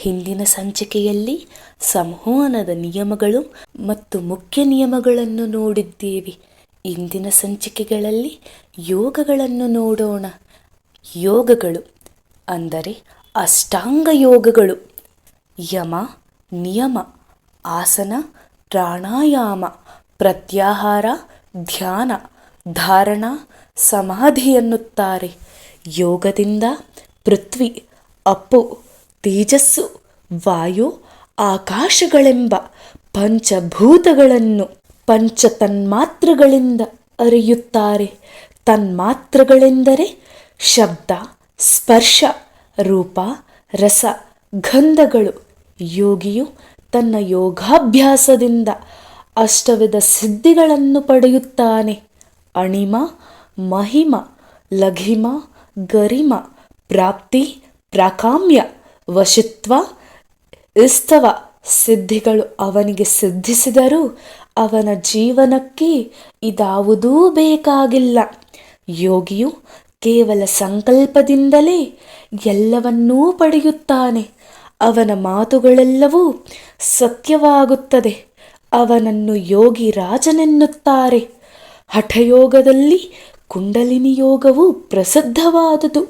ಹಿಂದಿನ ಸಂಚಿಕೆಯಲ್ಲಿ ಸಂವಹನದ ನಿಯಮಗಳು ಮತ್ತು ಮುಖ್ಯ ನಿಯಮಗಳನ್ನು ನೋಡಿದ್ದೇವೆ. ಇಂದಿನ ಸಂಚಿಕೆಗಳಲ್ಲಿ ಯೋಗಗಳನ್ನು ನೋಡೋಣ. ಯೋಗಗಳು ಅಂದರೆ ಅಷ್ಟಾಂಗ ಯೋಗಗಳು: ಯಮ, ನಿಯಮ, ಆಸನ, ಪ್ರಾಣಾಯಾಮ, ಪ್ರತ್ಯಾಹಾರ, ಧ್ಯಾನ, ಧಾರಣ, ಸಮಾಧಿ ಎನ್ನುತ್ತಾರೆ. ಯೋಗದಿಂದ ಪೃಥ್ವಿ, ಅಪ್ಪು, ತೇಜಸ್ಸು, ವಾಯು, ಆಕಾಶಗಳೆಂಬ ಪಂಚಭೂತಗಳನ್ನು ಪಂಚತನ್ಮಾತ್ರಗಳಿಂದ ಅರಿಯುತ್ತಾರೆ. ತನ್ಮಾತ್ರಗಳೆಂದರೆ ಶಬ್ದ, ಸ್ಪರ್ಶ, ರೂಪ, ರಸ, ಗಂಧಗಳು. ಯೋಗಿಯು ತನ್ನ ಯೋಗಾಭ್ಯಾಸದಿಂದ ಅಷ್ಟವಿಧ ಸಿದ್ಧಿಗಳನ್ನು ಪಡೆಯುತ್ತಾನೆ. ಅಣಿಮ, ಮಹಿಮ, ಲಘಿಮ, ಗರಿಮ, ಪ್ರಾಪ್ತಿ, ಪ್ರಾಕಾಮ್ಯ, ವಶಿತ್ವ, ಇಸ್ತವ ಸಿದ್ಧಿಗಳು ಅವನಿಗೆ ಸಿದ್ಧಿಸಿದರೂ ಅವನ ಜೀವನಕ್ಕೆ ಇದಾವುದೂ ಬೇಕಾಗಿಲ್ಲ. ಯೋಗಿಯು ಕೇವಲ ಸಂಕಲ್ಪದಿಂದಲೇ ಎಲ್ಲವನ್ನೂ ಪಡೆಯುತ್ತಾನೆ. ಅವನ ಮಾತುಗಳೆಲ್ಲವೂ ಸತ್ಯವಾಗುತ್ತದೆ. ಅವನನ್ನು ಯೋಗಿ ರಾಜನೆನ್ನುತ್ತಾರೆ. ಹಠಯೋಗದಲ್ಲಿ ಕುಂಡಲಿನಿ ಯೋಗವು ಪ್ರಸಿದ್ಧವಾದುದು.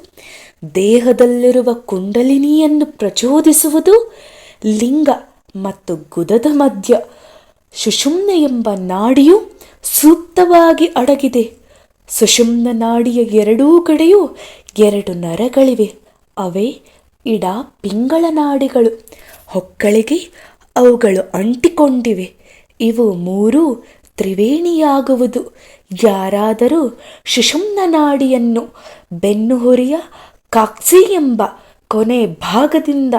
ದೇಹದಲ್ಲಿರುವ ಕುಂಡಲಿನಿಯನ್ನು ಪ್ರಚೋದಿಸುವುದು ಲಿಂಗ ಮತ್ತು ಗುದದ ಮಧ್ಯ ಸುಷುಮ್ನ ಎಂಬ ನಾಡಿಯು ಸೂಕ್ತವಾಗಿ ಅಡಗಿದೆ. ಸುಷುಮ್ನ ನಾಡಿಯ ಎರಡೂ ಕಡೆಯೂ 2 ನರಗಳಿವೆ. ಅವೇ ಇಡ, ಪಿಂಗಳ ನಾಡಿಗಳು. ಹೊಕ್ಕಳಿಗೆ ಅವುಗಳು ಅಂಟಿಕೊಂಡಿವೆ. ಇವು 3 ತ್ರಿವೇಣಿಯಾಗುವುದು. ಯಾರಾದರೂ ಸುಷುಮ್ನ ನಾಡಿಯನ್ನು ಬೆನ್ನುಹುರಿಯ ಕಾಕ್ಸಿ ಎಂಬ ಕೊನೆ ಭಾಗದಿಂದ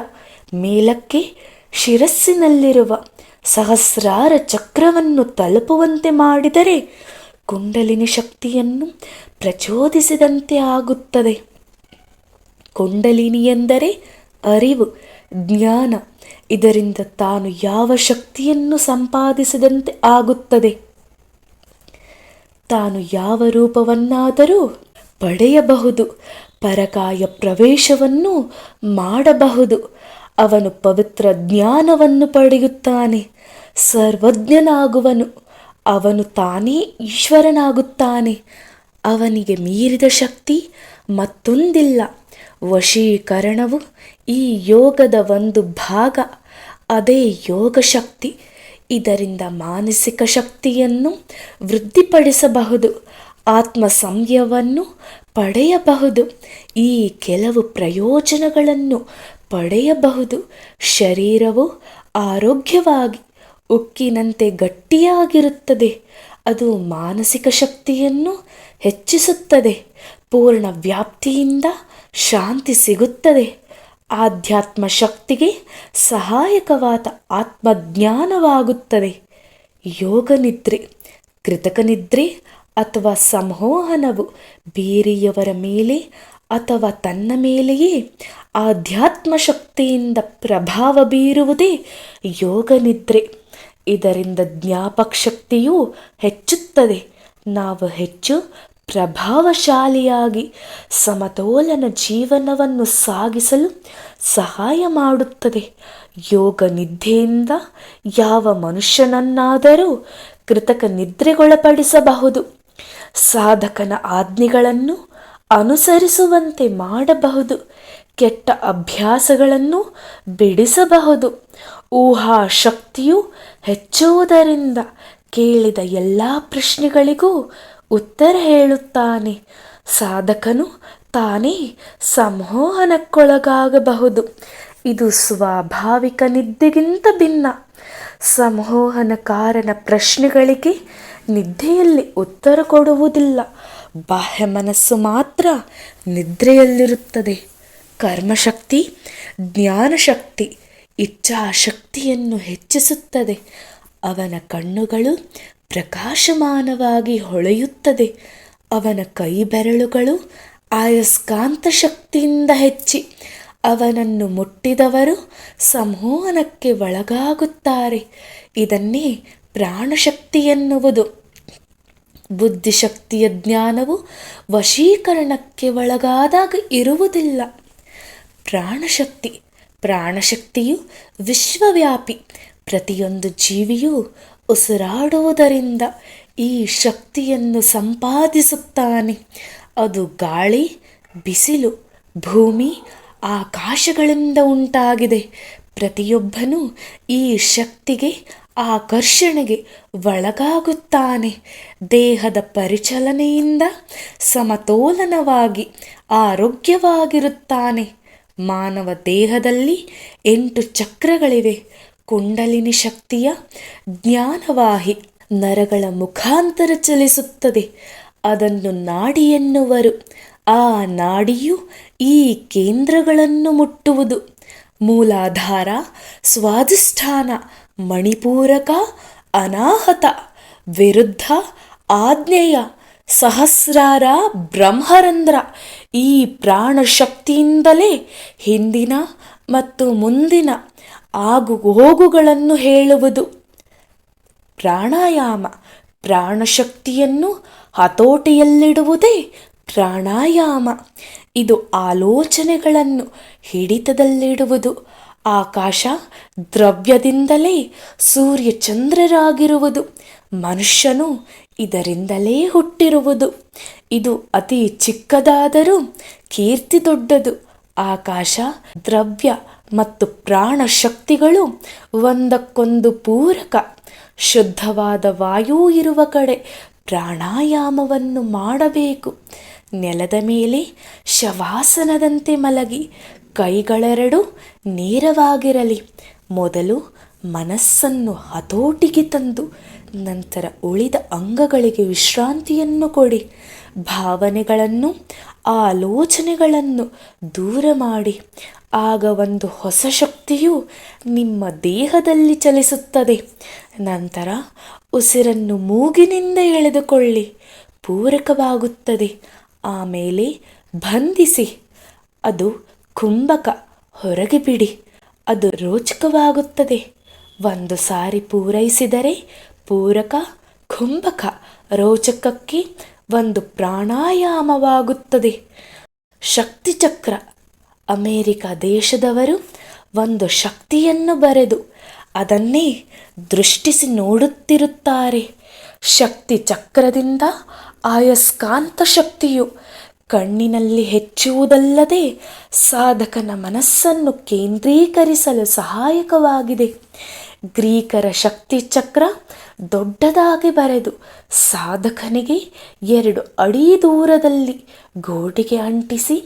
ಮೇಲಕ್ಕೆ ಶಿರಸ್ಸಿನಲ್ಲಿರುವ ಸಹಸ್ರಾರ ಚಕ್ರವನ್ನು ತಲುಪುವಂತೆ ಮಾಡಿದರೆ ಕುಂಡಲಿನಿ ಶಕ್ತಿಯನ್ನು ಪ್ರಚೋದಿಸಿದಂತೆ ಆಗುತ್ತದೆ. ಕುಂಡಲಿನಿ ಎಂದರೆ ಅರಿವು, ಜ್ಞಾನ. ಇದರಿಂದ ತಾನು ಯಾವ ಶಕ್ತಿಯನ್ನು ಸಂಪಾದಿಸಿದಂತೆ ಆಗುತ್ತದೆ. ತಾನು ಯಾವ ರೂಪವನ್ನಾದರೂ ಪಡೆಯಬಹುದು. ಪರಕಾಯ ಪ್ರವೇಶವನ್ನು ಮಾಡಬಹುದು. ಅವನು ಪವಿತ್ರ ಜ್ಞಾನವನ್ನು ಪಡೆಯುತ್ತಾನೆ. ಸರ್ವಜ್ಞನಾಗುವನು. ಅವನು ತಾನೇ ಈಶ್ವರನಾಗುತ್ತಾನೆ. ಅವನಿಗೆ ಮೀರಿದ ಶಕ್ತಿ ಮತ್ತೊಂದಿಲ್ಲ. ವಶೀಕರಣವು ಈ ಯೋಗದ ಒಂದು ಭಾಗ. ಅದೇ ಯೋಗ ಶಕ್ತಿ. ಇದರಿಂದ ಮಾನಸಿಕ ಶಕ್ತಿಯನ್ನು ವೃದ್ಧಿಪಡಿಸಬಹುದು. ಆತ್ಮ ಸಂಯಮವನ್ನು ಪಡೆಯಬಹುದು. ಈ ಕೆಲವು ಪ್ರಯೋಜನಗಳನ್ನು ಪಡೆಯಬಹುದು. ಶರೀರವು ಆರೋಗ್ಯವಾಗಿ ಉಕ್ಕಿನಂತೆ ಗಟ್ಟಿಯಾಗಿರುತ್ತದೆ. ಅದು ಮಾನಸಿಕ ಶಕ್ತಿಯನ್ನು ಹೆಚ್ಚಿಸುತ್ತದೆ. ಪೂರ್ಣ ವ್ಯಾಪ್ತಿಯಿಂದ ಶಾಂತಿ ಸಿಗುತ್ತದೆ. ಆಧ್ಯಾತ್ಮ ಶಕ್ತಿಗೆ ಸಹಾಯಕವಾದ ಆತ್ಮಜ್ಞಾನವಾಗುತ್ತದೆ. ಯೋಗ ನಿದ್ರೆ, ಕೃತಕ ನಿದ್ರೆ ಅಥವಾ ಸಂಮೋಹನವು ಬೇರೆಯವರ ಮೇಲೆ ಅಥವಾ ತನ್ನ ಮೇಲೆಯೇ ಆಧ್ಯಾತ್ಮ ಶಕ್ತಿಯಿಂದ ಪ್ರಭಾವ ಬೀರುವುದೇ ಯೋಗ ನಿದ್ರೆ. ಇದರಿಂದ ಜ್ಞಾಪಕ ಶಕ್ತಿಯೂ ಹೆಚ್ಚುತ್ತದೆ. ನಾವು ಹೆಚ್ಚು ಪ್ರಭಾವಶಾಲಿಯಾಗಿ ಸಮತೋಲನ ಜೀವನವನ್ನು ಸಾಗಿಸಲು ಸಹಾಯ ಮಾಡುತ್ತದೆ. ಯೋಗ ನಿದ್ದೆಯಿಂದ ಯಾವ ಮನುಷ್ಯನನ್ನಾದರೂ ಕೃತಕ ನಿದ್ರೆಗೊಳಪಡಿಸಬಹುದು. ಸಾಧಕನ ಆಜ್ಞೆಗಳನ್ನು ಅನುಸರಿಸುವಂತೆ ಮಾಡಬಹುದು. ಕೆಟ್ಟ ಅಭ್ಯಾಸಗಳನ್ನು ಬಿಡಿಸಬಹುದು. ಊಹಾ ಶಕ್ತಿಯು ಹೆಚ್ಚುವುದರಿಂದ ಕೇಳಿದ ಎಲ್ಲ ಪ್ರಶ್ನೆಗಳಿಗೂ ಉತ್ತರ ಹೇಳುತ್ತಾನೆ. ಸಾಧಕನು ತಾನೇ ಸಂಮೋಹನಕ್ಕೊಳಗಾಗಬಹುದು. ಇದು ಸ್ವಾಭಾವಿಕ ನಿದ್ದೆಗಿಂತ ಭಿನ್ನ. ಸಂಮೋಹನಕಾರನ ಪ್ರಶ್ನೆಗಳಿಗೆ ನಿದ್ದೆಯಲ್ಲಿ ಉತ್ತರ ಕೊಡುವುದಿಲ್ಲ. ಬಾಹ್ಯ ಮನಸ್ಸು ಮಾತ್ರ ನಿದ್ರೆಯಲ್ಲಿರುತ್ತದೆ. ಕರ್ಮಶಕ್ತಿ ಜ್ಞಾನಶಕ್ತಿ ಇಚ್ಛಾಶಕ್ತಿಯನ್ನು ಹೆಚ್ಚಿಸುತ್ತದೆ. ಅವನ ಕಣ್ಣುಗಳು ಪ್ರಕಾಶಮಾನವಾಗಿ ಹೊಳೆಯುತ್ತದೆ. ಅವನ ಕೈ ಬೆರಳುಗಳು ಅಯಸ್ಕಾಂತ ಶಕ್ತಿಯಿಂದ ಹೆಚ್ಚಿ ಅವನನ್ನು ಮುಟ್ಟಿದವರು ಸಂಮೋಹನಕ್ಕೆ ಒಳಗಾಗುತ್ತಾರೆ. ಇದನ್ನೇ ಪ್ರಾಣಶಕ್ತಿ ಎನ್ನುವುದು. ಬುದ್ಧಿಶಕ್ತಿಯ ಜ್ಞಾನವು ವಶೀಕರಣಕ್ಕೆ ಒಳಗಾದಾಗ ಇರುವುದಿಲ್ಲ. ಪ್ರಾಣಶಕ್ತಿ ಪ್ರಾಣಶಕ್ತಿಯು ವಿಶ್ವವ್ಯಾಪಿ. ಪ್ರತಿಯೊಂದು ಜೀವಿಯೂ ಉಸಿರಾಡುವುದರಿಂದ ಈ ಶಕ್ತಿಯನ್ನು ಸಂಪಾದಿಸುತ್ತಾನೆ. ಅದು ಗಾಳಿ, ಬಿಸಿಲು, ಭೂಮಿ, ಆಕಾಶಗಳಿಂದ ಉಂಟಾಗಿದೆ. ಪ್ರತಿಯೊಬ್ಬನೂ ಈ ಶಕ್ತಿಗೆ, ಆಕರ್ಷಣೆಗೆ ಒಳಗಾಗುತ್ತಾನೆ. ದೇಹದ ಪರಿಚಲನೆಯಿಂದ ಸಮತೋಲನವಾಗಿ ಆರೋಗ್ಯವಾಗಿರುತ್ತಾನೆ. ಮಾನವ ದೇಹದಲ್ಲಿ 8 ಚಕ್ರಗಳಿವೆ. ಕುಂಡಲಿನಿ ಶಕ್ತಿಯ ಜ್ಞಾನವಾಹಿ ನರಗಳ ಮುಖಾಂತರ ಚಲಿಸುತ್ತದೆ. ಅದನ್ನು ನಾಡಿ ಎನ್ನುವರು. ಆ ನಾಡಿಯು ಈ ಕೇಂದ್ರಗಳನ್ನು ಮುಟ್ಟುವುದು. ಮೂಲಾಧಾರ, ಸ್ವಾಧಿಷ್ಠಾನ, ಮಣಿಪೂರಕ, ಅನಾಹತ, ವಿರುದ್ಧ, ಆಗ್ನೇಯ, ಸಹಸ್ರಾರ, ಬ್ರಹ್ಮರಂಧ್ರ. ಈ ಪ್ರಾಣಶಕ್ತಿಯಿಂದಲೇ ಹಿಂದಿನ ಮತ್ತು ಮುಂದಿನ ಆಗು ಹೋಗುಗಳನ್ನು ಹೇಳುವುದು. ಪ್ರಾಣಾಯಾಮ. ಪ್ರಾಣಶಕ್ತಿಯನ್ನು ಹತೋಟಿಯಲ್ಲಿಡುವುದೇ ಪ್ರಾಣಾಯಾಮ. ಇದು ಆಲೋಚನೆಗಳನ್ನು ಹಿಡಿತದಲ್ಲಿಡುವುದು. ಆಕಾಶ ದ್ರವ್ಯದಿಂದಲೇ ಸೂರ್ಯಚಂದ್ರರಾಗಿರುವುದು. ಮನುಷ್ಯನು ಇದರಿಂದಲೇ ಹುಟ್ಟಿರುವುದು. ಇದು ಅತಿ ಚಿಕ್ಕದಾದರೂ ಕೀರ್ತಿ ದೊಡ್ಡದು. ಆಕಾಶ, ದ್ರವ್ಯ ಮತ್ತು ಪ್ರಾಣಶಕ್ತಿಗಳು ಒಂದಕ್ಕೊಂದು ಪೂರಕ. ಶುದ್ಧವಾದ ವಾಯು ಇರುವ ಕಡೆ ಪ್ರಾಣಾಯಾಮವನ್ನು ಮಾಡಬೇಕು. ನೆಲದ ಮೇಲೆ ಶವಾಸನದಂತೆ ಮಲಗಿ ಕೈಗಳೆರಡು ನೇರವಾಗಿರಲಿ. ಮೊದಲು ಮನಸ್ಸನ್ನು ಹತೋಟಿಗೆ ತಂದು ನಂತರ ಉಳಿದ ಅಂಗಗಳಿಗೆ ವಿಶ್ರಾಂತಿಯನ್ನು ಕೊಡಿ. ಭಾವನೆಗಳನ್ನು, ಆಲೋಚನೆಗಳನ್ನು ದೂರ ಮಾಡಿ. ಆಗ ಒಂದು ಹೊಸ ಶಕ್ತಿಯು ನಿಮ್ಮ ದೇಹದಲ್ಲಿ ಚಲಿಸುತ್ತದೆ. ನಂತರ ಉಸಿರನ್ನು ಮೂಗಿನಿಂದ ಎಳೆದುಕೊಳ್ಳಿ, ಪೂರಕವಾಗುತ್ತದೆ. ಆಮೇಲೆ ಬಂಧಿಸಿ, ಅದು ಕುಂಭಕ, ಹೊರಗೆ ಬಿಡಿ, ಅದು ರೋಚಕವಾಗುತ್ತದೆ. ಒಂದು ಸಾರಿ ಪೂರೈಸಿದರೆ ಪೂರಕ, ಕುಂಭಕ, ರೋಚಕಕ್ಕೆ ಒಂದು ಪ್ರಾಣಾಯಾಮವಾಗುತ್ತದೆ. ಶಕ್ತಿಚಕ್ರ. ಅಮೇರಿಕ ದೇಶದವರು ಒಂದು ಶಕ್ತಿಯನ್ನು ಬರೆದು ಅದನ್ನೇ ದೃಷ್ಟಿಸಿ ನೋಡುತ್ತಿರುತ್ತಾರೆ. ಶಕ್ತಿ ಚಕ್ರದಿಂದ ಅಯಸ್ಕಾಂತ ಶಕ್ತಿಯು ಕಣ್ಣಿನಲ್ಲಿ ಹೆಚ್ಚುವುದಲ್ಲದೆ ಸಾಧಕನ ಮನಸ್ಸನ್ನು ಕೇಂದ್ರೀಕರಿಸಲು ಸಹಾಯಕವಾಗಿದೆ. ಗ್ರೀಕರ ಶಕ್ತಿ ಚಕ್ರ ದೊಡ್ಡದಾಗಿ ಬರೆದು ಸಾಧಕನಿಗೆ 2 ಅಡಿ ದೂರದಲ್ಲಿ ಗೋಡೆಗೆ ಅಂಟಿಸಿ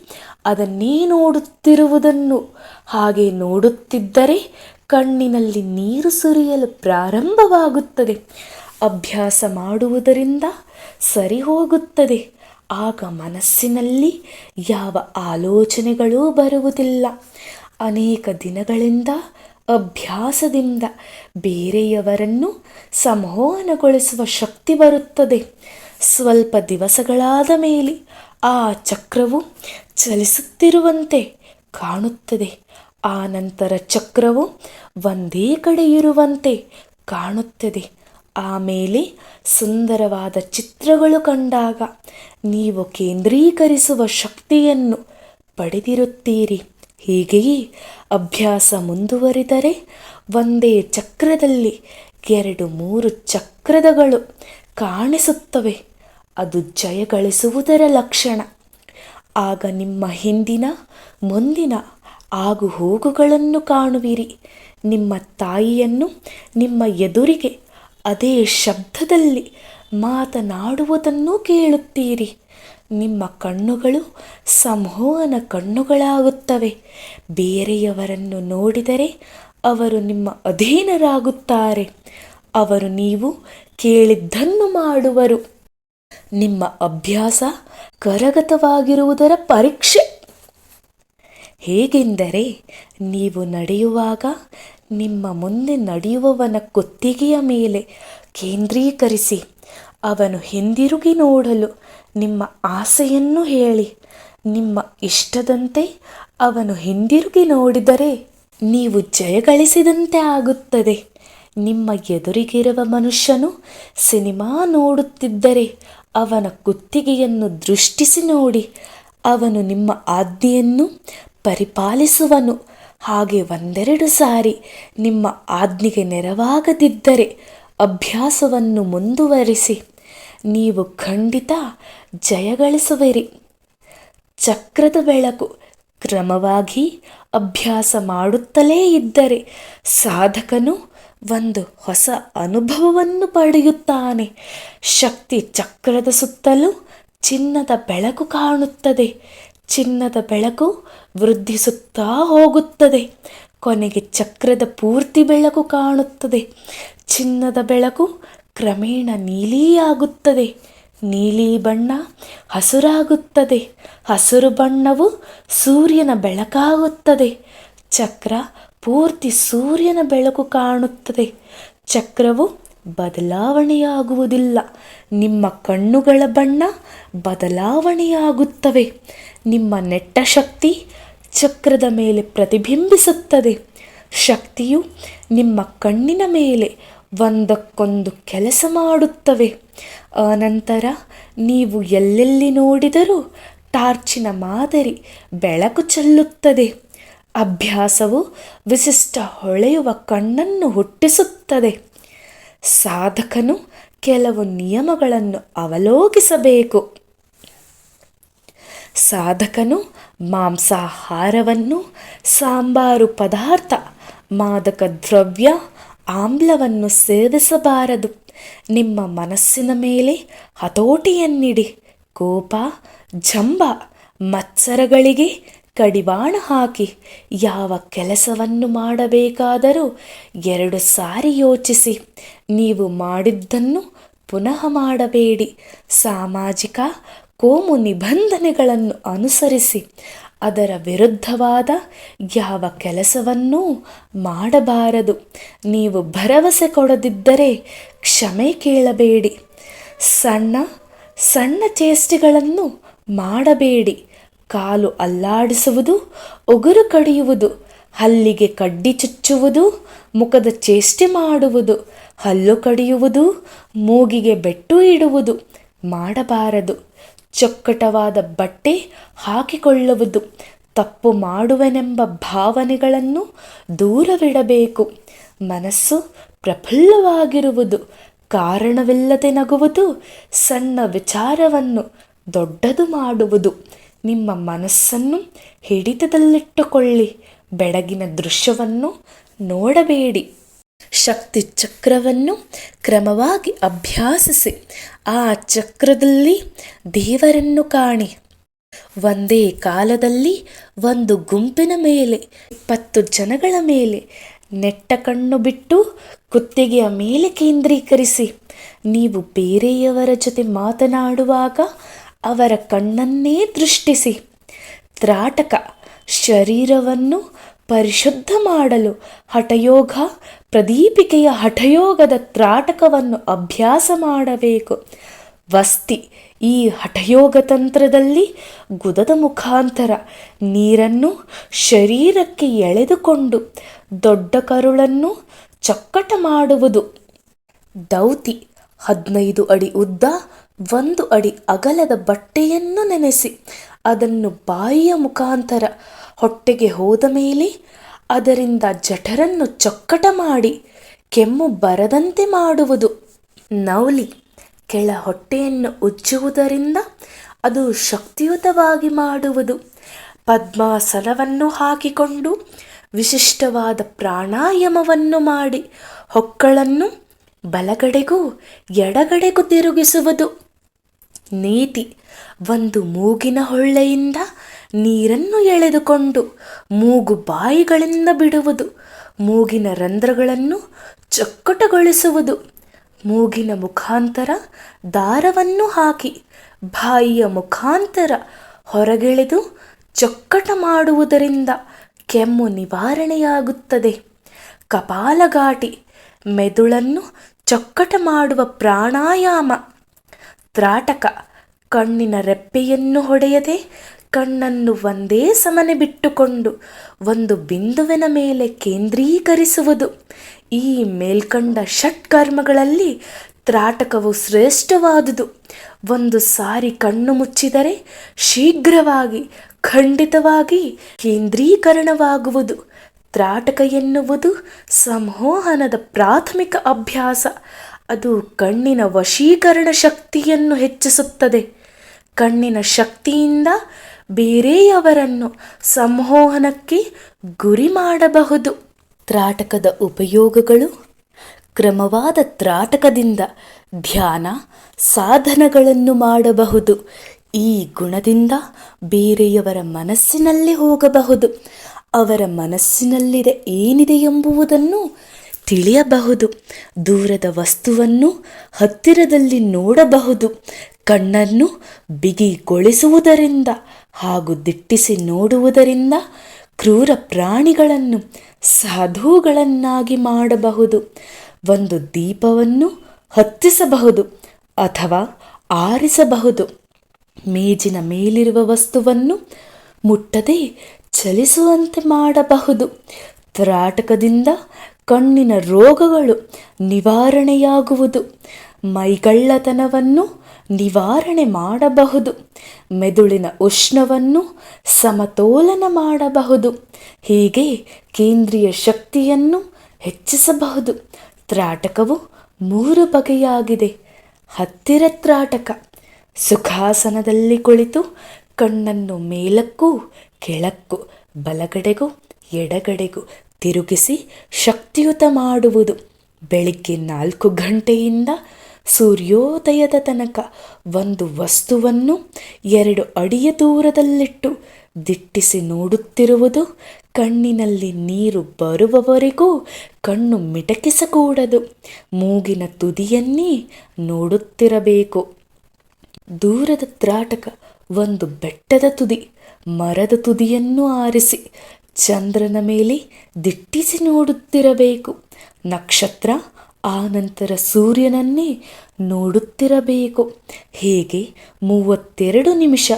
ಅದನ್ನೇ ನೋಡುತ್ತಿರುವುದನ್ನು. ಹಾಗೆ ನೋಡುತ್ತಿದ್ದರೆ ಕಣ್ಣಿನಲ್ಲಿ ನೀರು ಸುರಿಯಲು ಪ್ರಾರಂಭವಾಗುತ್ತದೆ. ಅಭ್ಯಾಸ ಮಾಡುವುದರಿಂದ ಸರಿ ಹೋಗುತ್ತದೆ. ಆಗ ಮನಸ್ಸಿನಲ್ಲಿ ಯಾವ ಆಲೋಚನೆಗಳೂ ಬರುವುದಿಲ್ಲ. ಅನೇಕ ದಿನಗಳಿಂದ ಅಭ್ಯಾಸದಿಂದ ಬೇರೆಯವರನ್ನು ಸಂಮೋಹನಗೊಳಿಸುವ ಶಕ್ತಿ ಬರುತ್ತದೆ. ಸ್ವಲ್ಪ ದಿವಸಗಳಾದ ಮೇಲೆ ಆ ಚಕ್ರವು ಚಲಿಸುತ್ತಿರುವಂತೆ ಕಾಣುತ್ತದೆ. ಆ ನಂತರ ಚಕ್ರವು ಒಂದೇ ಕಡೆ ಇರುವಂತೆ ಕಾಣುತ್ತದೆ. ಆಮೇಲೆ ಸುಂದರವಾದ ಚಿತ್ರಗಳು ಕಂಡಾಗ ನೀವು ಕೇಂದ್ರೀಕರಿಸುವ ಶಕ್ತಿಯನ್ನು ಪಡೆದಿರುತ್ತೀರಿ. ಹೀಗೆಯೇ ಅಭ್ಯಾಸ ಮುಂದುವರಿದರೆ ಒಂದೇ ಚಕ್ರದಲ್ಲಿ 2-3 ಚಕ್ರಗಳು ಕಾಣಿಸುತ್ತವೆ. ಅದು ಜಯಗಳಿಸುವುದರ ಲಕ್ಷಣ. ಆಗ ನಿಮ್ಮ ಹಿಂದಿನ ಮುಂದಿನ ಆಗು ಹೋಗುಗಳನ್ನು ಕಾಣುವಿರಿ. ನಿಮ್ಮ ತಾಯಿಯನ್ನು ನಿಮ್ಮ ಎದುರಿಗೆ ಅದೇ ಶಬ್ದದಲ್ಲಿ ಮಾತನಾಡುವುದನ್ನು ಕೇಳುತ್ತೀರಿ. ನಿಮ್ಮ ಕಣ್ಣುಗಳು ಸಂಮೋಹನ ಕಣ್ಣುಗಳಾಗುತ್ತವೆ. ಬೇರೆಯವರನ್ನು ನೋಡಿದರೆ ಅವರು ನಿಮ್ಮ ಅಧೀನರಾಗುತ್ತಾರೆ. ಅವರು ನೀವು ಕೇಳಿದ್ದನ್ನು ಮಾಡುವರು. ನಿಮ್ಮ ಅಭ್ಯಾಸ ಕರಗತವಾಗಿರುವುದರ ಪರೀಕ್ಷೆ. ಹೇಗೆಂದರೆ, ನೀವು ನಡೆಯುವಾಗ ನಿಮ್ಮ ಮುಂದೆ ನಡೆಯುವವನ ಕುತ್ತಿಗೆಯ ಮೇಲೆ ಕೇಂದ್ರೀಕರಿಸಿ ಅವನು ಹಿಂದಿರುಗಿ ನೋಡಲು ನಿಮ್ಮ ಆಸೆಯನ್ನು ಹೇಳಿ. ನಿಮ್ಮ ಇಷ್ಟದಂತೆ ಅವನು ಹಿಂದಿರುಗಿ ನೋಡಿದರೆ ನೀವು ಜಯಗಳಿಸಿದಂತೆ ಆಗುತ್ತದೆ. ನಿಮ್ಮ ಎದುರಿಗಿರುವ ಮನುಷ್ಯನು ಸಿನಿಮಾ ನೋಡುತ್ತಿದ್ದರೆ ಅವನ ಕುತ್ತಿಗೆಯನ್ನು ದೃಷ್ಟಿಸಿ ನೋಡಿ. ಅವನು ನಿಮ್ಮ ಆಜ್ಞೆಯನ್ನು ಪರಿಪಾಲಿಸುವನು. ಹಾಗೆ ಒಂದೆರಡು ಸಾರಿ ನಿಮ್ಮ ಆಜ್ಞೆಗೆ ನೆರವಾಗದಿದ್ದರೆ ಅಭ್ಯಾಸವನ್ನು ಮುಂದುವರಿಸಿ. ನೀವು ಖಂಡಿತ ಜಯಗಳಿಸುವಿರಿ. ಚಕ್ರದ ಬೆಳಕು ಕ್ರಮವಾಗಿ ಅಭ್ಯಾಸ ಮಾಡುತ್ತಲೇ ಇದ್ದರೆ ಸಾಧಕನು ಒಂದು ಹೊಸ ಅನುಭವವನ್ನು ಪಡೆಯುತ್ತಾನೆ. ಶಕ್ತಿ ಚಕ್ರದ ಸುತ್ತಲೂ ಚಿನ್ನದ ಬೆಳಕು ಕಾಣುತ್ತದೆ. ಚಿನ್ನದ ಬೆಳಕು ವೃದ್ಧಿಸುತ್ತಾ ಹೋಗುತ್ತದೆ. ಕೊನೆಗೆ ಚಕ್ರದ ಪೂರ್ತಿ ಬೆಳಕು ಕಾಣುತ್ತದೆ. ಚಿನ್ನದ ಬೆಳಕು ಕ್ರಮೇಣ ನೀಲಿಯಾಗುತ್ತದೆ. ನೀಲಿ ಬಣ್ಣ ಹಸುರಾಗುತ್ತದೆ. ಹಸುರು ಬಣ್ಣವು ಸೂರ್ಯನ ಬೆಳಕಾಗುತ್ತದೆ. ಚಕ್ರ ಪೂರ್ತಿ ಸೂರ್ಯನ ಬೆಳಕು ಕಾಣುತ್ತದೆ. ಚಕ್ರವು ಬದಲಾವಣೆಯಾಗುವುದಿಲ್ಲ. ನಿಮ್ಮ ಕಣ್ಣುಗಳ ಬಣ್ಣ ಬದಲಾವಣೆಯಾಗುತ್ತವೆ. ನಿಮ್ಮ ನೆಟ್ಟ ಶಕ್ತಿ ಚಕ್ರದ ಮೇಲೆ ಪ್ರತಿಬಿಂಬಿಸುತ್ತದೆ. ಶಕ್ತಿಯು ನಿಮ್ಮ ಕಣ್ಣಿನ ಮೇಲೆ ಒಂದಕ್ಕೊಂದು ಕೆಲಸ ಮಾಡುತ್ತವೆ. ಆನಂತರ ನೀವು ಎಲ್ಲೆಲ್ಲಿ ನೋಡಿದರೂ ಟಾರ್ಚಿನ ಮಾದರಿ ಬೆಳಕು ಚೆಲ್ಲುತ್ತದೆ. ಅಭ್ಯಾಸವು ವಿಶಿಷ್ಟ ಹೊಳೆಯುವ ಕಣ್ಣನ್ನು ಹುಟ್ಟಿಸುತ್ತದೆ. ಸಾಧಕನು ಕೆಲವು ನಿಯಮಗಳನ್ನು ಅವಲೋಕಿಸಬೇಕು. ಸಾಧಕನು ಮಾಂಸಾಹಾರವನ್ನು, ಸಾಂಬಾರು ಪದಾರ್ಥ, ಮಾದಕ ದ್ರವ್ಯ, ಆಮ್ಲವನ್ನು ಸೇವಿಸಬಾರದು. ನಿಮ್ಮ ಮನಸ್ಸಿನ ಮೇಲೆ ಹತೋಟಿಯನ್ನಿಡಿ. ಕೋಪ, ಜಂಬ, ಮತ್ಸರಗಳಿಗೆ ಕಡಿವಾಣ ಹಾಕಿ. ಯಾವ ಕೆಲಸವನ್ನು ಮಾಡಬೇಕಾದರೂ 2 ಸಾರಿ ಯೋಚಿಸಿ. ನೀವು ಮಾಡಿದ್ದನ್ನು ಪುನಃ ಮಾಡಬೇಡಿ. ಸಾಮಾಜಿಕ ಕೋಮು ನಿಬಂಧನೆಗಳನ್ನು ಅನುಸರಿಸಿ ಅದರ ವಿರುದ್ಧವಾದ ಯಾವ ಕೆಲಸವನ್ನೂ ಮಾಡಬಾರದು. ನೀವು ಭರವಸೆ ಕೊಡದಿದ್ದರೆ ಕ್ಷಮೆ ಕೇಳಬೇಡಿ. ಸಣ್ಣ ಸಣ್ಣ ಚೇಷ್ಟೆಗಳನ್ನು ಮಾಡಬೇಡಿ. ಕಾಲು ಅಲ್ಲಾಡಿಸುವುದು, ಉಗುರು ಕಡಿಯುವುದು, ಹಲ್ಲಿಗೆ ಕಡ್ಡಿ ಚುಚ್ಚುವುದು, ಮುಖದ ಚೇಷ್ಟೆ ಮಾಡುವುದು, ಹಲ್ಲು ಕಡಿಯುವುದು, ಮೂಗಿಗೆ ಬೆಟ್ಟು ಇಡುವುದು ಮಾಡಬಾರದು. ಚೊಕ್ಕಟವಾದ ಬಟ್ಟೆ ಹಾಕಿಕೊಳ್ಳುವುದು, ತಪ್ಪು ಮಾಡುವೆನೆಂಬ ಭಾವನೆಗಳನ್ನು ದೂರವಿಡಬೇಕು. ಮನಸ್ಸು ಪ್ರಫುಲ್ಲವಾಗಿರುವುದು, ಕಾರಣವಿಲ್ಲದೆ ನಗುವುದು, ಸಣ್ಣ ವಿಚಾರವನ್ನು ದೊಡ್ಡದು ಮಾಡುವುದು. ನಿಮ್ಮ ಮನಸ್ಸನ್ನು ಹಿಡಿತದಲ್ಲಿಟ್ಟುಕೊಳ್ಳಿ. ಬೆಳಗಿನ ದೃಶ್ಯವನ್ನು ನೋಡಬೇಡಿ. ಶಕ್ತಿ ಚಕ್ರವನ್ನು ಕ್ರಮವಾಗಿ ಅಭ್ಯಾಸಿಸಿ. ಆ ಚಕ್ರದಲ್ಲಿ ದೇವರನ್ನು ಕಾಣಿ. ಒಂದೇ ಕಾಲದಲ್ಲಿ ಒಂದು ಗುಂಪಿನ ಮೇಲೆ 20 ಜನಗಳ ಮೇಲೆ ನೆಟ್ಟ ಕಣ್ಣು ಬಿಟ್ಟು ಕುತ್ತಿಗೆಯ ಮೇಲೆ ಕೇಂದ್ರೀಕರಿಸಿ. ನೀವು ಬೇರೆಯವರ ಜೊತೆ ಮಾತನಾಡುವಾಗ ಅವರ ಕಣ್ಣನ್ನೇ ದೃಷ್ಟಿಸಿ. ತ್ರಾಟಕ ಶರೀರವನ್ನು ಪರಿಶುದ್ಧ ಮಾಡಲು ಹಠಯೋಗ, ಪ್ರದೀಪಿಕೆಯ ಹಠಯೋಗದ ತ್ರಾಟಕವನ್ನು ಅಭ್ಯಾಸ ಮಾಡಬೇಕು. ವಸ್ತಿ ಈ ಹಠಯೋಗ ತಂತ್ರದಲ್ಲಿ ಗುದದ ಮುಖಾಂತರ ನೀರನ್ನು ಶರೀರಕ್ಕೆ ಎಳೆದುಕೊಂಡು ದೊಡ್ಡ ಕರುಳನ್ನು ಚೊಕ್ಕಟ ಮಾಡುವುದು. ದೌತಿ 15 ಅಡಿ ಉದ್ದ, 1 ಅಡಿ ಅಗಲದ ಬಟ್ಟೆಯನ್ನು ನೆನೆಸಿ ಅದನ್ನು ಬಾಯಿಯ ಮುಖಾಂತರ ಹೊಟ್ಟೆಗೆ ಹೋದ ಮೇಲೆ ಅದರಿಂದ ಜಠರನ್ನು ಚೊಕ್ಕಟ ಮಾಡಿ ಕೆಮ್ಮು ಬರದಂತೆ ಮಾಡುವುದು. ನವಲಿ ಕೆಳ ಹೊಟ್ಟೆಯನ್ನು ಉಜ್ಜುವುದರಿಂದ ಅದು ಶಕ್ತಿಯುತವಾಗಿ ಮಾಡುವುದು. ಪದ್ಮಾಸನವನ್ನು ಹಾಕಿಕೊಂಡು ವಿಶಿಷ್ಟವಾದ ಪ್ರಾಣಾಯಾಮವನ್ನು ಮಾಡಿ ಹೊಕ್ಕಳನ್ನು ಬಲಗಡೆಗೂ ಎಡಗಡೆಗೂ ತಿರುಗಿಸುವುದು. ನೀತಿ ಒಂದು ಮೂಗಿನ ಹೊಳ್ಳೆಯಿಂದ ನೀರನ್ನು ಎಳೆದುಕೊಂಡು ಮೂಗು ಬಾಯಿಗಳಿಂದ ಬಿಡುವುದು. ಮೂಗಿನ ರಂಧ್ರಗಳನ್ನು ಚೊಕ್ಕಟಗೊಳಿಸುವುದು. ಮೂಗಿನ ಮುಖಾಂತರ ದಾರವನ್ನು ಹಾಕಿ ಬಾಯಿಯ ಮುಖಾಂತರ ಹೊರಗೆಳೆದು ಚೊಕ್ಕಟ ಮಾಡುವುದರಿಂದ ಕೆಮ್ಮು ನಿವಾರಣೆಯಾಗುತ್ತದೆ. ಕಪಾಲಘಾಟಿ ಮೆದುಳನ್ನು ಚೊಕ್ಕಟ ಮಾಡುವ ಪ್ರಾಣಾಯಾಮ. ತ್ರಾಟಕ ಕಣ್ಣಿನ ರೆಪ್ಪೆಯನ್ನು ಹೊಡೆಯದೆ ಕಣ್ಣನ್ನು ಒಂದೇ ಸಮನೆ ಬಿಟ್ಟುಕೊಂಡು ಒಂದು ಬಿಂದುವಿನ ಮೇಲೆ ಕೇಂದ್ರೀಕರಿಸುವುದು. ಈ ಮೇಲ್ಕಂಡ ಷಟ್ಕರ್ಮಗಳಲ್ಲಿ ತ್ರಾಟಕವು ಶ್ರೇಷ್ಠವಾದುದು. ಒಂದು ಸಾರಿ ಕಣ್ಣು ಮುಚ್ಚಿದರೆ ಶೀಘ್ರವಾಗಿ ಖಂಡಿತವಾಗಿ ಕೇಂದ್ರೀಕರಣವಾಗುವುದು. ತ್ರಾಟಕ ಎನ್ನುವುದು ಸಂಮೋಹನದ ಪ್ರಾಥಮಿಕ ಅಭ್ಯಾಸ. ಅದು ಕಣ್ಣಿನ ವಶೀಕರಣ ಶಕ್ತಿಯನ್ನು ಹೆಚ್ಚಿಸುತ್ತದೆ. ಕಣ್ಣಿನ ಶಕ್ತಿಯಿಂದ ಬೇರೆಯವರನ್ನು ಸಂಮೋಹನಕ್ಕೆ ಗುರಿ ಮಾಡಬಹುದು. ತ್ರಾಟಕದ ಉಪಯೋಗಗಳು: ಕ್ರಮವಾದ ತ್ರಾಟಕದಿಂದ ಧ್ಯಾನ ಸಾಧನಗಳನ್ನು ಮಾಡಬಹುದು. ಈ ಗುಣದಿಂದ ಬೇರೆಯವರ ಮನಸ್ಸಿನಲ್ಲಿ ಹೋಗಬಹುದು. ಅವರ ಮನಸ್ಸಿನಲ್ಲಿದೆ ಏನಿದೆ ಎಂಬುದನ್ನು ತಿಳಿಯಬಹುದು. ದೂರದ ವಸ್ತುವನ್ನು ಹತ್ತಿರದಲ್ಲಿ ನೋಡಬಹುದು. ಕಣ್ಣನ್ನು ಬಿಗಿಗೊಳಿಸುವುದರಿಂದ ಹಾಗೂ ದಿಟ್ಟಿಸಿ ನೋಡುವುದರಿಂದ ಕ್ರೂರ ಪ್ರಾಣಿಗಳನ್ನು ಸಾಧುಗಳನ್ನಾಗಿ ಮಾಡಬಹುದು. ಒಂದು ದೀಪವನ್ನು ಹತ್ತಿಸಬಹುದು ಅಥವಾ ಆರಿಸಬಹುದು. ಮೇಜಿನ ಮೇಲಿರುವ ವಸ್ತುವನ್ನು ಮುಟ್ಟದೆ ಚಲಿಸುವಂತೆ ಮಾಡಬಹುದು. ತ್ರಾಟಕದಿಂದ ಕಣ್ಣಿನ ರೋಗಗಳು ನಿವಾರಣೆಯಾಗುವುದು. ಮೈಗಳ್ಳತನವನ್ನು ನಿವಾರಣೆ ಮಾಡಬಹುದು. ಮೆದುಳಿನ ಉಷ್ಣವನ್ನು ಸಮತೋಲನ ಮಾಡಬಹುದು. ಹೀಗೆ ಕೇಂದ್ರೀಯ ಶಕ್ತಿಯನ್ನು ಹೆಚ್ಚಿಸಬಹುದು. ತ್ರಾಟಕವು 3 ಬಗೆಯಾಗಿದೆ. ಹತ್ತಿರ ತ್ರಾಟಕ: ಸುಖಾಸನದಲ್ಲಿ ಕುಳಿತು ಕಣ್ಣನ್ನು ಮೇಲಕ್ಕೂ ಕೆಳಕ್ಕೂ ಬಲಗಡೆಗೂ ಎಡಗಡೆಗೂ ತಿರುಗಿಸಿ ಶಕ್ತಿಯುತ ಮಾಡುವುದು. ಬೆಳಿಗ್ಗೆ 4 ಗಂಟೆಯಿಂದ ಸೂರ್ಯೋದಯದ ತನಕ ಒಂದು ವಸ್ತುವನ್ನು 2 ಅಡಿಯ ದೂರದಲ್ಲಿಟ್ಟು ದಿಟ್ಟಿಸಿ ನೋಡುತ್ತಿರುವುದು. ಕಣ್ಣಿನಲ್ಲಿ ನೀರು ಬರುವವರೆಗೂ ಕಣ್ಣು ಮಿಟಕಿಸಕೂಡದು. ಮೂಗಿನ ತುದಿಯನ್ನೇ ನೋಡುತ್ತಿರಬೇಕು. ದೂರದ ತ್ರಾಟಕ: ಒಂದು ಬೆಟ್ಟದ ತುದಿ, ಮರದ ತುದಿಯನ್ನು ಆರಿಸಿ ಚಂದ್ರನ ಮೇಲೆ ದಿಟ್ಟಿಸಿ ನೋಡುತ್ತಿರಬೇಕು. ನಕ್ಷತ್ರ, ಆನಂತರ ಸೂರ್ಯನನ್ನೇ ನೋಡುತ್ತಿರಬೇಕು. ಹೀಗೆ 32 ನಿಮಿಷ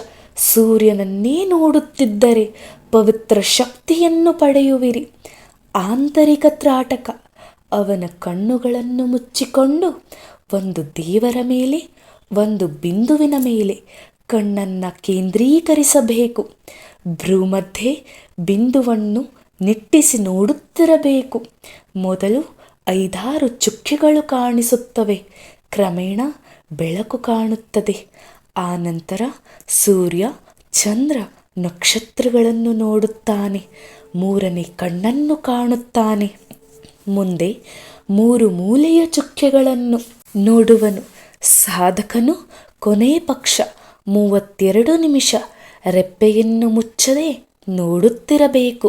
ಸೂರ್ಯನನ್ನೇ ನೋಡುತ್ತಿದ್ದರೆ ಪವಿತ್ರ ಶಕ್ತಿಯನ್ನು ಪಡೆಯುವಿರಿ. ಆಂತರಿಕ ತ್ರಾಟಕ: ಅವನ ಕಣ್ಣುಗಳನ್ನು ಮುಚ್ಚಿಕೊಂಡು ಒಂದು ದೇವರ ಮೇಲೆ, ಒಂದು ಬಿಂದುವಿನ ಮೇಲೆ ಕಣ್ಣನ್ನು ಕೇಂದ್ರೀಕರಿಸಬೇಕು. ಭ್ರೂಮಧ್ಯೆ ಬಿಂದುವನ್ನು ನಿಟ್ಟಿಸಿ ನೋಡುತ್ತಿರಬೇಕು. ಮೊದಲು 5-6 ಚುಕ್ಕೆಗಳು ಕಾಣಿಸುತ್ತವೆ. ಕ್ರಮೇಣ ಬೆಳಕು ಕಾಣುತ್ತದೆ. ಆನಂತರ ಸೂರ್ಯ, ಚಂದ್ರ, ನಕ್ಷತ್ರಗಳನ್ನು ನೋಡುತ್ತಾನೆ. 3ನೇ ಕಣ್ಣನ್ನು ಕಾಣುತ್ತಾನೆ. ಮುಂದೆ 3 ಮೂಲೆಯ ಚುಕ್ಕೆಗಳನ್ನು ನೋಡುವನು. ಸಾಧಕನು ಕೊನೆ ಪಕ್ಷ 32 ನಿಮಿಷ ರೆಪ್ಪೆಯನ್ನು ಮುಚ್ಚದೆ ನೋಡುತ್ತಿರಬೇಕು.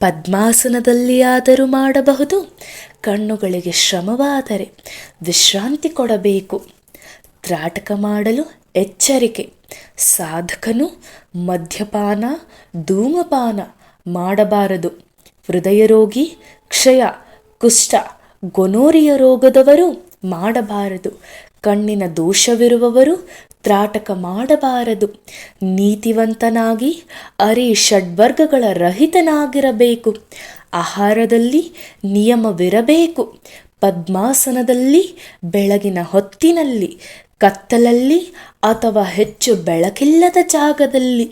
ಪದ್ಮಾಸನದಲ್ಲಿಯಾದರೂ ಮಾಡಬಹುದು. ಕಣ್ಣುಗಳಿಗೆ ಶ್ರಮವಾದರೆ ವಿಶ್ರಾಂತಿ ಕೊಡಬೇಕು. ತ್ರಾಟಕ ಮಾಡಲು ಎಚ್ಚರಿಕೆ: ಸಾಧಕನು ಮದ್ಯಪಾನ, ಧೂಮಪಾನ ಮಾಡಬಾರದು. ಹೃದಯ ರೋಗಿ, ಕ್ಷಯ, ಕುಷ್ಠ, ಗೊನೋರಿಯ ರೋಗದವರು ಮಾಡಬಾರದು. ಕಣ್ಣಿನ ದೋಷವಿರುವವರು ತ್ರಾಟಕ ಮಾಡಬಾರದು. ನೀತಿವಂತನಾಗಿ ಷಡ್ವರ್ಗಗಳ ರಹಿತನಾಗಿರಬೇಕು. ಆಹಾರದಲ್ಲಿ ನಿಯಮವಿರಬೇಕು. ಪದ್ಮಾಸನದಲ್ಲಿ ಬೆಳಗಿನ ಹೊತ್ತಿನಲ್ಲಿ, ಕತ್ತಲಲ್ಲಿ ಅಥವಾ ಹೆಚ್ಚು ಬೆಳಕಿಲ್ಲದ ಜಾಗದಲ್ಲಿ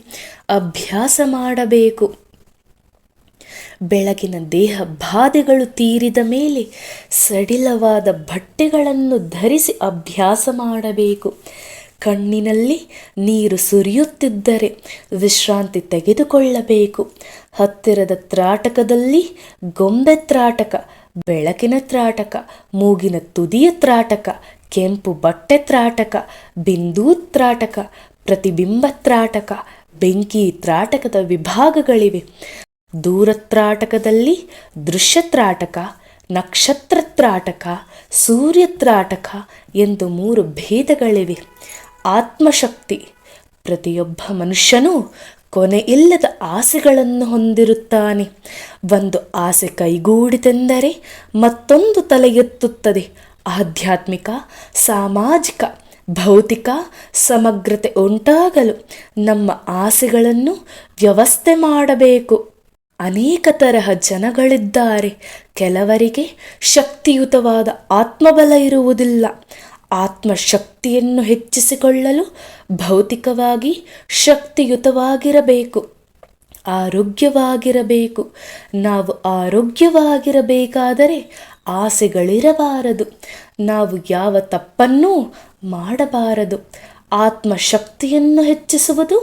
ಅಭ್ಯಾಸ ಮಾಡಬೇಕು. ಬೆಳಗಿನ ದೇಹ ಬಾಧೆಗಳು ತೀರಿದ ಮೇಲೆ ಸಡಿಲವಾದ ಬಟ್ಟೆಗಳನ್ನು ಧರಿಸಿ ಅಭ್ಯಾಸ ಮಾಡಬೇಕು. ಕಣ್ಣಿನಲ್ಲಿ ನೀರು ಸುರಿಯುತ್ತಿದ್ದರೆ ವಿಶ್ರಾಂತಿ ತೆಗೆದುಕೊಳ್ಳಬೇಕು. ಹತ್ತಿರದ ತ್ರಾಟಕದಲ್ಲಿ ಗೊಂಬೆ ತ್ರಾಟಕ, ಬೆಳಕಿನ ತ್ರಾಟಕ, ಮೂಗಿನ ತುದಿಯ ತ್ರಾಟಕ, ಕೆಂಪು ಬಟ್ಟೆ ತ್ರಾಟಕ, ಬಿಂದು ತ್ರಾಟಕ, ಪ್ರತಿಬಿಂಬ ತ್ರಾಟಕ, ಬೆಂಕಿ ತ್ರಾಟಕದ ವಿಭಾಗಗಳಿವೆ. ದೂರ ತ್ರಾಟಕದಲ್ಲಿ ದೃಶ್ಯ ತ್ರಾಟಕ, ನಕ್ಷತ್ರ ತ್ರಾಟಕ, ಸೂರ್ಯ ತ್ರಾಟಕ ಎಂದು 3 ಭೇದಗಳಿವೆ. ಆತ್ಮಶಕ್ತಿ: ಪ್ರತಿಯೊಬ್ಬ ಮನುಷ್ಯನೂ ಕೊನೆಯಿಲ್ಲದ ಆಸೆಗಳನ್ನು ಹೊಂದಿರುತ್ತಾನೆ. ಒಂದು ಆಸೆ ಕೈಗೂಡಿತೆಂದರೆ ಮತ್ತೊಂದು ತಲೆ ಎತ್ತುತ್ತದೆ. ಆಧ್ಯಾತ್ಮಿಕ, ಸಾಮಾಜಿಕ, ಭೌತಿಕ ಸಮಗ್ರತೆ ಉಂಟಾಗಲು ನಮ್ಮ ಆಸೆಗಳನ್ನು ವ್ಯವಸ್ಥೆ ಮಾಡಬೇಕು. ಅನೇಕ ತರಹ ಜನಗಳಿದ್ದಾರೆ. ಕೆಲವರಿಗೆ ಶಕ್ತಿಯುತವಾದ ಆತ್ಮಬಲ ಇರುವುದಿಲ್ಲ. ಆತ್ಮಶಕ್ತಿಯನ್ನು ಹೆಚ್ಚಿಸಿಕೊಳ್ಳಲು ಭೌತಿಕವಾಗಿ ಶಕ್ತಿಯುತವಾಗಿರಬೇಕು. ಆರೋಗ್ಯವಾಗಿರಬೇಕು. ನಾವು ಆರೋಗ್ಯವಾಗಿರಬೇಕಾದರೆ ಆಸೆಗಳಿರಬಾರದು. ನಾವು ಯಾವ ತಪ್ಪನ್ನೂ ಮಾಡಬಾರದು. ಆತ್ಮಶಕ್ತಿಯನ್ನು ಹೆಚ್ಚಿಸುವುದು.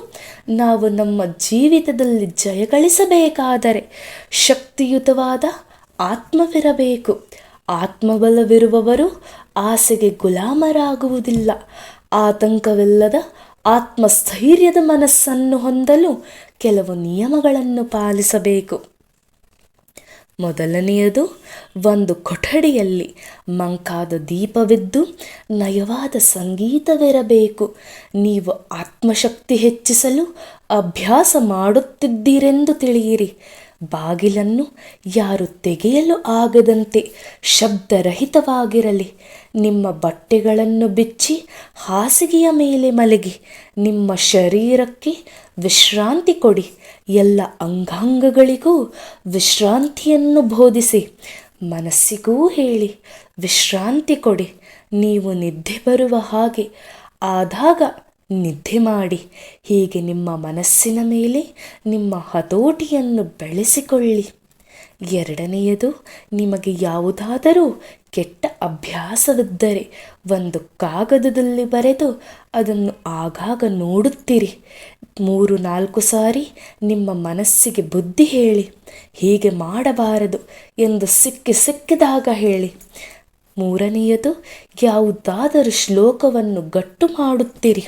ನಾವು ನಮ್ಮ ಜೀವಿತದಲ್ಲಿ ಜಯಗಳಿಸಬೇಕಾದರೆ ಶಕ್ತಿಯುತವಾದ ಆತ್ಮವಿರಬೇಕು. ಆತ್ಮಬಲವಿರುವವರು ಆಸೆಗೆ ಗುಲಾಮರಾಗುವುದಿಲ್ಲ. ಆತಂಕವಿಲ್ಲದ ಆತ್ಮಸ್ಥೈರ್ಯದ ಮನಸ್ಸನ್ನು ಹೊಂದಲು ಕೆಲವು ನಿಯಮಗಳನ್ನು ಪಾಲಿಸಬೇಕು. ಮೊದಲನೆಯದು, ಒಂದು ಕೊಠಡಿಯಲ್ಲಿ ಮಂಕಾದ ದೀಪವಿದ್ದು ನಯವಾದ ಸಂಗೀತವಿರಬೇಕು. ನೀವು ಆತ್ಮಶಕ್ತಿ ಹೆಚ್ಚಿಸಲು ಅಭ್ಯಾಸ ಮಾಡುತ್ತಿದ್ದೀರೆಂದು ತಿಳಿಯಿರಿ. ಬಾಗಿಲನ್ನು ಯಾರು ತೆಗೆಯಲು ಆಗದಂತೆ ಶಬ್ದರಹಿತವಾಗಿರಲಿ. ನಿಮ್ಮ ಬಟ್ಟೆಗಳನ್ನು ಬಿಚ್ಚಿ ಹಾಸಿಗೆಯ ಮೇಲೆ ಮಲಗಿ ನಿಮ್ಮ ಶರೀರಕ್ಕೆ ವಿಶ್ರಾಂತಿ ಕೊಡಿ. ಎಲ್ಲ ಅಂಗಾಂಗಗಳಿಗೂ ವಿಶ್ರಾಂತಿಯನ್ನು ಬೋಧಿಸಿ. ಮನಸ್ಸಿಗೂ ಹೇಳಿ, ವಿಶ್ರಾಂತಿ ಕೊಡಿ. ನೀವು ನಿದ್ದೆ ಬರುವ ಹಾಗೆ ಆದಾಗ ನಿದ್ದೆ ಮಾಡಿ. ಹೀಗೆ ನಿಮ್ಮ ಮನಸ್ಸಿನ ಮೇಲೆ ನಿಮ್ಮ ಹತೋಟಿಯನ್ನು ಬೆಳೆಸಿಕೊಳ್ಳಿ. ಎರಡನೆಯದು, ನಿಮಗೆ ಯಾವುದಾದರೂ ಕೆಟ್ಟ ಅಭ್ಯಾಸವಿದ್ದರೆ ಒಂದು ಕಾಗದದಲ್ಲಿ ಬರೆದು ಅದನ್ನು ಆಗಾಗ ನೋಡುತ್ತೀರಿ. 3-4 ಸಾರಿ ನಿಮ್ಮ ಮನಸ್ಸಿಗೆ ಬುದ್ಧಿ ಹೇಳಿ, ಹೀಗೆ ಮಾಡಬಾರದು ಎಂದು ಸಿಕ್ಕಿದಾಗ ಹೇಳಿ. ಮೂರನೆಯದು, ಯಾವುದಾದರೂ ಶ್ಲೋಕವನ್ನು ಗಟ್ಟು ಮಾಡುತ್ತೀರಿ.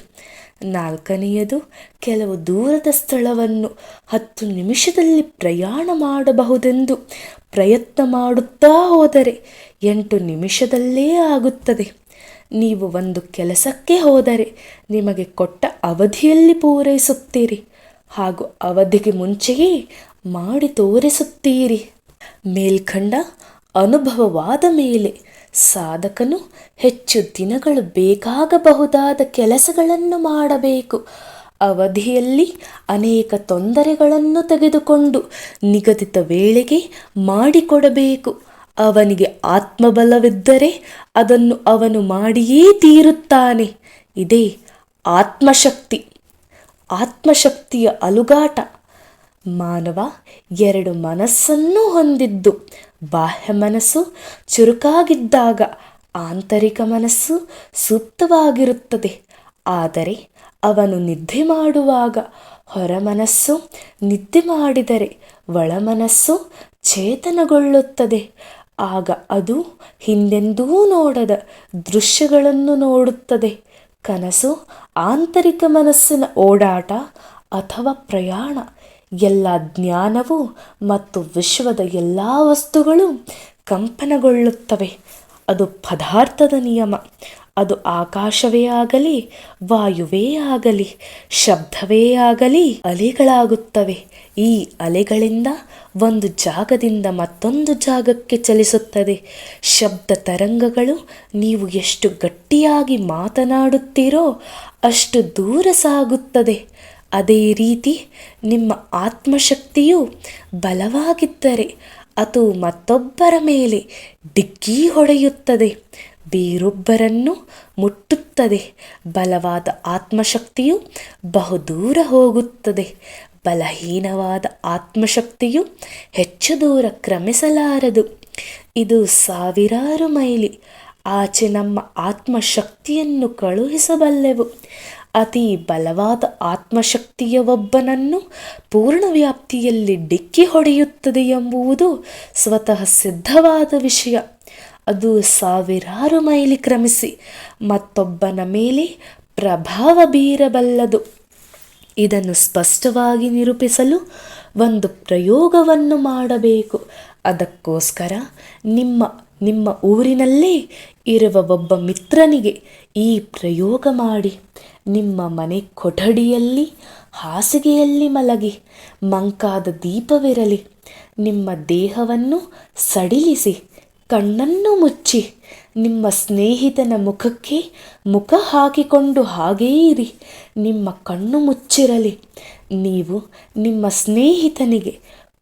ನಾಲ್ಕನೆಯದು, ಕೆಲವು ದೂರದ ಸ್ಥಳವನ್ನು 10 ನಿಮಿಷದಲ್ಲಿ ಪ್ರಯಾಣ ಮಾಡಬಹುದೆಂದು ಪ್ರಯತ್ನ ಮಾಡುತ್ತಾ ಹೋದರೆ 8 ನಿಮಿಷದಲ್ಲೇ ಆಗುತ್ತದೆ. ನೀವು ಒಂದು ಕೆಲಸಕ್ಕೆ ಹೋದರೆ ನಿಮಗೆ ಕೊಟ್ಟ ಅವಧಿಯಲ್ಲಿ ಪೂರೈಸುತ್ತೀರಿ ಹಾಗೂ ಅವಧಿಗೆ ಮುಂಚೆಯೇ ಮಾಡಿ ತೋರಿಸುತ್ತೀರಿ. ಮೇಲ್ಕಂಡ ಅನುಭವವಾದ ಮೇಲೆ ಸಾಧಕನು ಹೆಚ್ಚು ದಿನಗಳು ಬೇಕಾಗಬಹುದಾದ ಕೆಲಸಗಳನ್ನು ಮಾಡಬೇಕು. ಅವಧಿಯಲ್ಲಿ ಅನೇಕ ತೊಂದರೆಗಳನ್ನು ತೆಗೆದುಕೊಂಡು ನಿಗದಿತ ವೇಳೆಗೆ ಮಾಡಿಕೊಡಬೇಕು. ಅವನಿಗೆ ಆತ್ಮಬಲವಿದ್ದರೆ ಅದನ್ನು ಅವನು ಮಾಡಿಯೇ ತೀರುತ್ತಾನೆ. ಇದೇ ಆತ್ಮಶಕ್ತಿ. ಆತ್ಮಶಕ್ತಿಯ ಅಲುಗಾಟ. ಮಾನವ 2 ಮನಸ್ಸನ್ನು ಹೊಂದಿದ್ದು, ಬಾಹ್ಯ ಮನಸ್ಸು ಚುರುಕಾಗಿದ್ದಾಗ ಆಂತರಿಕ ಮನಸ್ಸು ಸೂಕ್ತವಾಗಿರುತ್ತದೆ. ಆದರೆ ಅವನು ನಿದ್ದೆ ಮಾಡುವಾಗ ಹೊರಮನಸ್ಸು ನಿದ್ದೆ ಮಾಡಿದರೆ ಒಳಮನಸ್ಸು ಚೇತನಗೊಳ್ಳುತ್ತದೆ. ಆಗ ಅದು ಹಿಂದೆಂದೂ ನೋಡದ ದೃಶ್ಯಗಳನ್ನು ನೋಡುತ್ತದೆ. ಕನಸು ಆಂತರಿಕ ಮನಸ್ಸಿನ ಓಡಾಟ ಅಥವಾ ಪ್ರಯಾಣ. ಎಲ್ಲ ಜ್ಞಾನವು ಮತ್ತು ವಿಶ್ವದ ಎಲ್ಲ ವಸ್ತುಗಳು ಕಂಪನಗೊಳ್ಳುತ್ತವೆ. ಅದು ಪದಾರ್ಥದ ನಿಯಮ. ಅದು ಆಕಾಶವೇ ಆಗಲಿ, ವಾಯುವೇ ಆಗಲಿ, ಶಬ್ದವೇ ಆಗಲಿ ಅಲೆಗಳಾಗುತ್ತವೆ. ಈ ಅಲೆಗಳಿಂದ ಒಂದು ಜಾಗದಿಂದ ಮತ್ತೊಂದು ಜಾಗಕ್ಕೆ ಚಲಿಸುತ್ತದೆ. ಶಬ್ದ ತರಂಗಗಳು ನೀವು ಎಷ್ಟು ಗಟ್ಟಿಯಾಗಿ ಮಾತನಾಡುತ್ತೀರೋ ಅಷ್ಟು ದೂರ ಸಾಗುತ್ತದೆ. ಅದೇ ರೀತಿ ನಿಮ್ಮ ಆತ್ಮಶಕ್ತಿಯು ಬಲವಾಗಿದ್ದರೆ ಅದು ಮತ್ತೊಬ್ಬರ ಮೇಲೆ ಡಿಕ್ಕಿ ಹೊಡೆಯುತ್ತದೆ, ಬೇರೊಬ್ಬರನ್ನು ಮುಟ್ಟುತ್ತದೆ. ಬಲವಾದ ಆತ್ಮಶಕ್ತಿಯು ಬಹುದೂರ ಹೋಗುತ್ತದೆ. ಬಲಹೀನವಾದ ಆತ್ಮಶಕ್ತಿಯು ಹೆಚ್ಚು ದೂರ ಕ್ರಮಿಸಲಾರದು. ಇದು 1000 ಮೈಲಿ ಆಚೆ ನಮ್ಮ ಆತ್ಮಶಕ್ತಿಯನ್ನು ಕಳುಹಿಸಬಲ್ಲೆವು. ಅತಿ ಬಲವಾದ ಆತ್ಮಶಕ್ತಿಯ ಒಬ್ಬನನ್ನು ಪೂರ್ಣ ವ್ಯಾಪ್ತಿಯಲ್ಲಿ ಡಿಕ್ಕಿ ಹೊಡೆಯುತ್ತದೆ ಎಂಬುದು ಸ್ವತಃ ಸಿದ್ಧವಾದ ವಿಷಯ. ಅದು 1000 ಮೈಲಿ ಕ್ರಮಿಸಿ ಮತ್ತೊಬ್ಬನ ಮೇಲೆ ಪ್ರಭಾವ ಬೀರಬಲ್ಲದು. ಇದನ್ನು ಸ್ಪಷ್ಟವಾಗಿ ನಿರೂಪಿಸಲು ಒಂದು ಪ್ರಯೋಗವನ್ನು ಮಾಡಬೇಕು. ಅದಕ್ಕೋಸ್ಕರ ನಿಮ್ಮ ಊರಿನಲ್ಲೇ ಇರುವ ಒಬ್ಬ ಮಿತ್ರನಿಗೆ ಈ ಪ್ರಯೋಗ ಮಾಡಿ. ನಿಮ್ಮ ಮನೆ ಕೊಠಡಿಯಲ್ಲಿ ಹಾಸಿಗೆಯಲ್ಲಿ ಮಲಗಿ, ಮಂಕಾದ ದೀಪವಿರಲಿ. ನಿಮ್ಮ ದೇಹವನ್ನು ಸಡಿಲಿಸಿ, ಕಣ್ಣನ್ನು ಮುಚ್ಚಿ, ನಿಮ್ಮ ಸ್ನೇಹಿತನ ಮುಖಕ್ಕೆ ಮುಖ ಹಾಕಿಕೊಂಡು ಹಾಗೇ ಇರಿ. ನಿಮ್ಮ ಕಣ್ಣು ಮುಚ್ಚಿರಲಿ. ನೀವು ನಿಮ್ಮ ಸ್ನೇಹಿತನಿಗೆ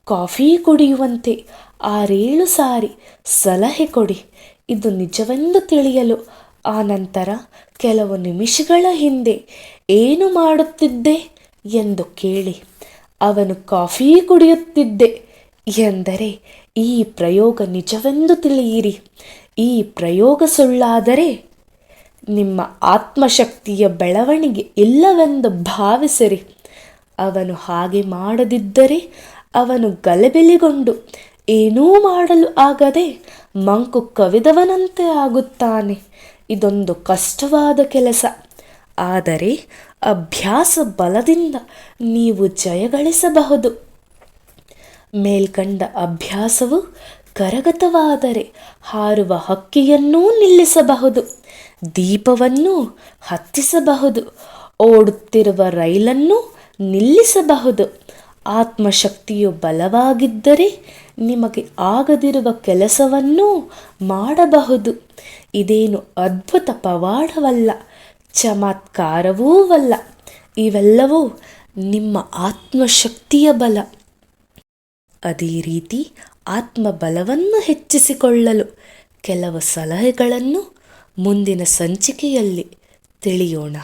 ಕಾಫಿ ಕುಡಿಯುವಂತೆ 6-7 ಸಾರಿ ಸಲಹೆ ಕೊಡಿ. ಇದು ನಿಜವೆಂದು ತಿಳಿಯಲು ಆನಂತರ ಕೆಲವು ನಿಮಿಷಗಳ ಹಿಂದೆ ಏನು ಮಾಡುತ್ತಿದ್ದೆ ಎಂದು ಕೇಳಿ. ಅವನು ಕಾಫಿ ಕುಡಿಯುತ್ತಿದ್ದೆ ಎಂದರೆ ಈ ಪ್ರಯೋಗ ನಿಜವೆಂದು ತಿಳಿಯಿರಿ. ಈ ಪ್ರಯೋಗ ಸುಳ್ಳಾದರೆ ನಿಮ್ಮ ಆತ್ಮಶಕ್ತಿಯ ಬೆಳವಣಿಗೆ ಇಲ್ಲವೆಂದು ಭಾವಿಸಿರಿ. ಅವನು ಹಾಗೆ ಮಾಡದಿದ್ದರೆ ಅವನು ಗಲಿಬಿಲಿಗೊಂಡು ಏನೂ ಮಾಡಲು ಆಗದೆ ಮಂಕು ಕವಿದವನಂತೆ ಆಗುತ್ತಾನೆ. ಇದೊಂದು ಕಷ್ಟವಾದ ಕೆಲಸ. ಆದರೆ ಅಭ್ಯಾಸ ಬಲದಿಂದ ನೀವು ಜಯಗಳಿಸಬಹುದು. ಮೇಲ್ಕಂಡ ಅಭ್ಯಾಸವು ಕರಗತವಾದರೆ ಹಾರುವ ಹಕ್ಕಿಯನ್ನೂ ನಿಲ್ಲಿಸಬಹುದು, ದೀಪವನ್ನು ಹತ್ತಿಸಬಹುದು, ಓಡುತ್ತಿರುವ ರೈಲನ್ನು ನಿಲ್ಲಿಸಬಹುದು. ಆತ್ಮಶಕ್ತಿಯು ಬಲವಾಗಿದ್ದರೆ ನಿಮಗೆ ಆಗದಿರುವ ಕೆಲಸವನ್ನೂ ಮಾಡಬಹುದು. ಇದೇನು ಅದ್ಭುತ ಪವಾಡವಲ್ಲ, ಚಮತ್ಕಾರವೂ ಅಲ್ಲ. ಇವೆಲ್ಲವೂ ನಿಮ್ಮ ಆತ್ಮಶಕ್ತಿಯ ಬಲ. ಅದೇ ರೀತಿ ಆತ್ಮಬಲವನ್ನು ಹೆಚ್ಚಿಸಿಕೊಳ್ಳಲು ಕೆಲವು ಸಲಹೆಗಳನ್ನು ಮುಂದಿನ ಸಂಚಿಕೆಯಲ್ಲಿ ತಿಳಿಯೋಣ.